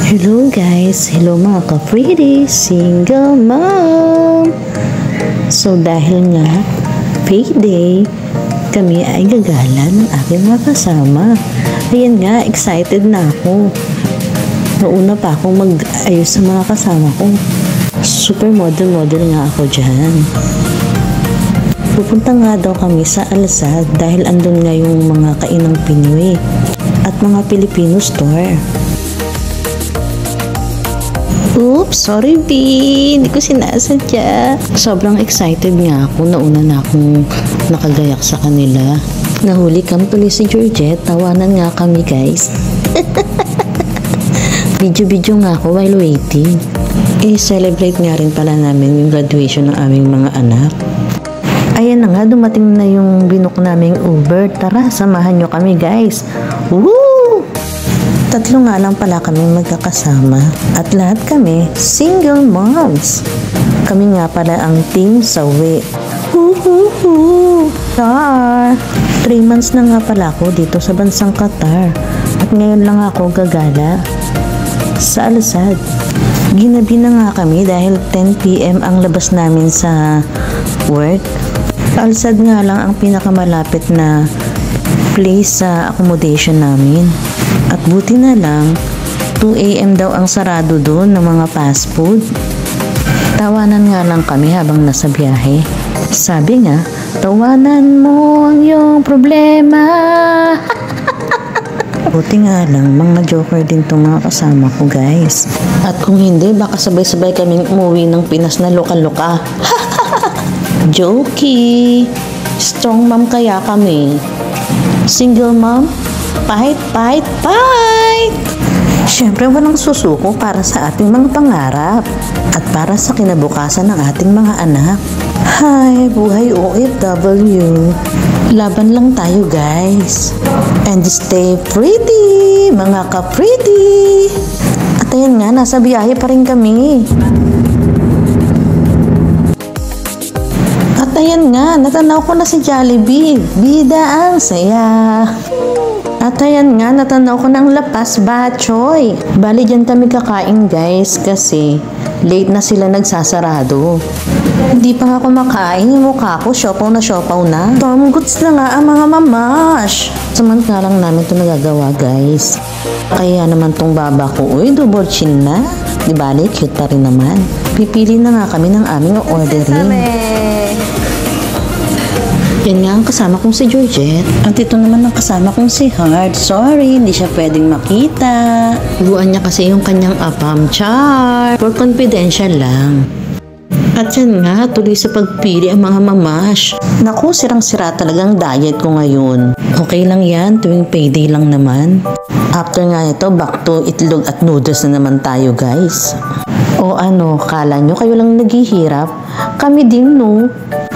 Hello guys, hello mga ka-pretty single mom. So dahil nga payday, kami ay gagala ng aking mga kasama. Ayan nga, excited na ako. Nauna pa akong mag-ayos sa mga kasama ko. Super model nga ako dyan. Pupunta nga daw kami sa Alsad dahil andun nga yung mga kainang Pinoy at mga Filipino store. Oops, sorry B, hindi ko sinasadya. Sobrang excited nga ako, nauna na akong nakagayak sa kanila. Nahuli kami tuloy si Georgette, tawanan nga kami guys. Video nga ako while waiting. I-celebrate nga rin pala namin yung graduation ng aming mga anak. Ayan na nga, dumating na yung binook naming Uber. Tara, samahan nyo kami guys. Woo! Tatlo nga lang pala kami magkakasama at lahat kami single moms. Kami nga pala ang team Sawi. Char! 3 months na nga pala ako dito sa bansang Qatar at ngayon lang ako gagala sa Alsad. Ginabi na nga kami dahil 10 PM ang labas namin sa work. Alsad nga lang ang pinakamalapit na place sa accommodation namin. At buti na lang, 2 AM daw ang sarado doon ng mga fast food. Tawanan nga lang kami habang nasa biyahe. Sabi nga, tawanan mo ang iyong problema. Buti nga lang, mga joker din itong mga kasama ko guys. At kung hindi, baka sabay-sabay kaming umuwi ng Pinas na loka-loka. Jokey! Strong mom kaya kami. Single mom? Fight! Siyempre walang susuko para sa ating mga pangarap at para sa kinabukasan ng ating mga anak. Hi, buhay OFW. Laban lang tayo guys. And stay pretty, mga ka-pretty. At ayan nga, nasa biyahe pa rin kami. At ayan nga, natanaw ko na si Jollibee. Bida ang saya. At ayan nga, natanaw ko ng Lapas Bachoy. Bali dyan kami kakain guys kasi late na sila nagsasarado. Hindi pa nga kumakain, yung mukha ko siopaw na. Tom goods na nga ang mga mamash. Samantalang namin ito nagagawa guys. Kaya naman tong baba ko, uy, double chin na. Di bali, cute pa rin naman. Pipili na nga kami ng aming ordering. Yan nga ang kasama kong si Georgette. At ito naman ang kasama kong si Hard. Sorry, hindi siya pwedeng makita. Buwan niya kasi yung kanyang apam. Char! For confidential lang. At yan nga, tuloy sa pagpili ang mga mamash. Naku, sirang-sira talagang diet ko ngayon. Okay lang yan, tuwing payday lang naman. After nga ito, back to itlog at noodles na naman tayo guys. O ano, kala nyo kayo lang naghihirap? Kami din no.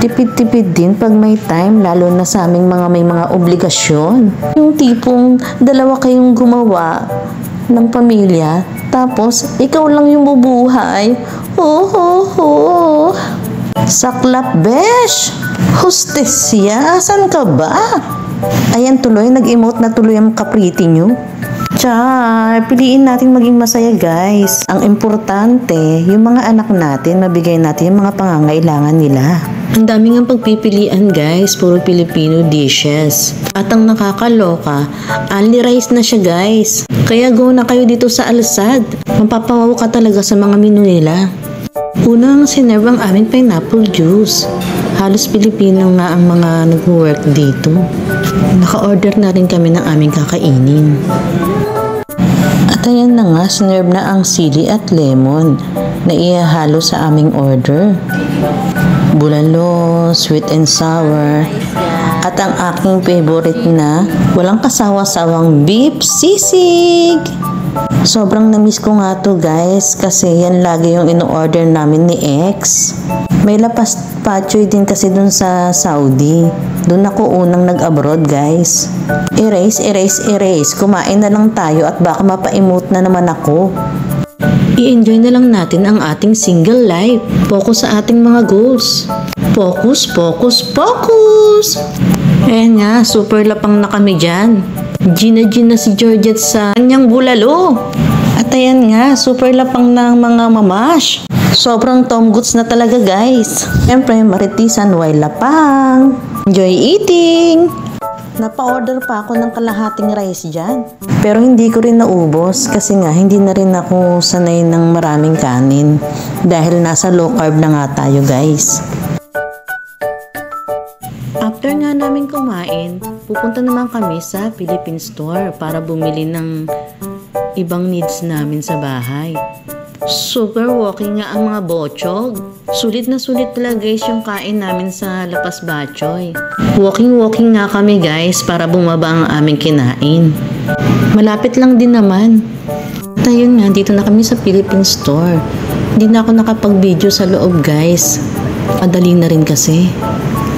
Tipid-tipid din pag may time, lalo na sa aming mga may mga obligasyon. Yung tipong dalawa kayong gumawa ng pamilya, tapos ikaw lang yung bubuhay. Saklap besh! Hostesya, asan ka ba? Ayan tuloy, nag-emote na tuloy ang kapriti nyo. Char, piliin natin maging masaya guys. Ang importante, yung mga anak natin, mabigay natin yung mga pangangailangan nila. Ang daming ang pagpipilian guys, puro Filipino dishes. At ang nakakaloka, only rice na siya guys. Kaya go na kayo dito sa Alsad. Mapapawaw ka talaga sa mga menu nila. Unang sinerve ang aming pineapple juice. Halos Pilipino nga ang mga nag-work dito. Naka-order na rin kami ng aming kakainin. At ayan na nga, sinerve na ang sili at lemon na ihahalo sa aming order. Bulalo, sweet and sour, at ang aking favorite na walang kasawa-sawang beef sisig. Sobrang na-miss ko nga to guys kasi yan lagi yung ino-order namin ni X. May Lapas Bachoy din kasi dun sa Saudi. Dun ako unang nag-abroad guys. Erase. Kumain na lang tayo at baka mapa-emote na naman ako. I-enjoy na lang natin ang ating single life. Focus sa ating mga goals. Focus! Ayan nga, super lapang na kami dyan. Gina si Georgette sa kanyang bulalo. At At ayan nga, super lapang ng mga mamash. Sobrang Tom Goods na talaga guys. Siyempre, maritisan while lapang. Enjoy eating! Napa-order pa ako ng kalahating rice dyan. Pero hindi ko rin naubos kasi nga hindi na rin ako sanay ng maraming kanin. Dahil nasa low carb na nga tayo guys. After nga namin kumain, pupunta naman kami sa Philippine Store para bumili ng ibang needs namin sa bahay. Super walking nga ang mga bochog. Sulit na sulit talaga guys yung kain namin sa Lapas Bachoy. Walking nga kami guys para bumaba ang aming kinain. Malapit lang din naman. At ayun nga, dito na kami sa Philippine Store. Hindi na ako nakapag-video sa loob guys. Madali na rin kasi.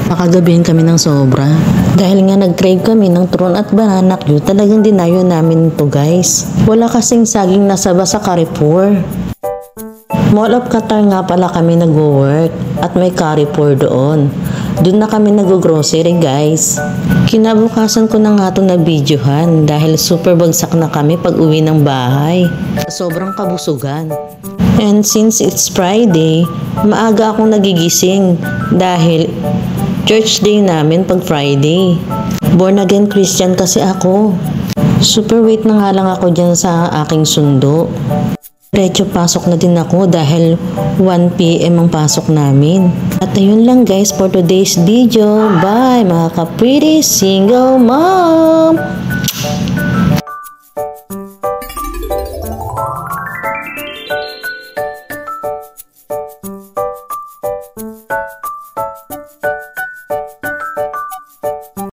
Makagabihin kami ng sobra. Dahil nga nag-crave kami ng turon at banana cue, talagang dinayo namin to guys. Wala kasing saging nasaba sa Carrefour. Mall of Qatar nga pala kami nag-work at may Carrefour doon. Doon na kami nag-grocery guys. Kinabukasan ko na nga ito na videohan dahil super bagsak na kami pag uwi ng bahay. Sobrang kabusugan. And since it's Friday, maaga akong nagigising dahil church day namin pag Friday. Born again Christian kasi ako. Super wait na nga lang ako dyan sa aking sundo. Diretso pasok na din ako dahil 1 PM ang pasok namin. At ayun lang guys for today's video. Bye mga ka-pretty single mom!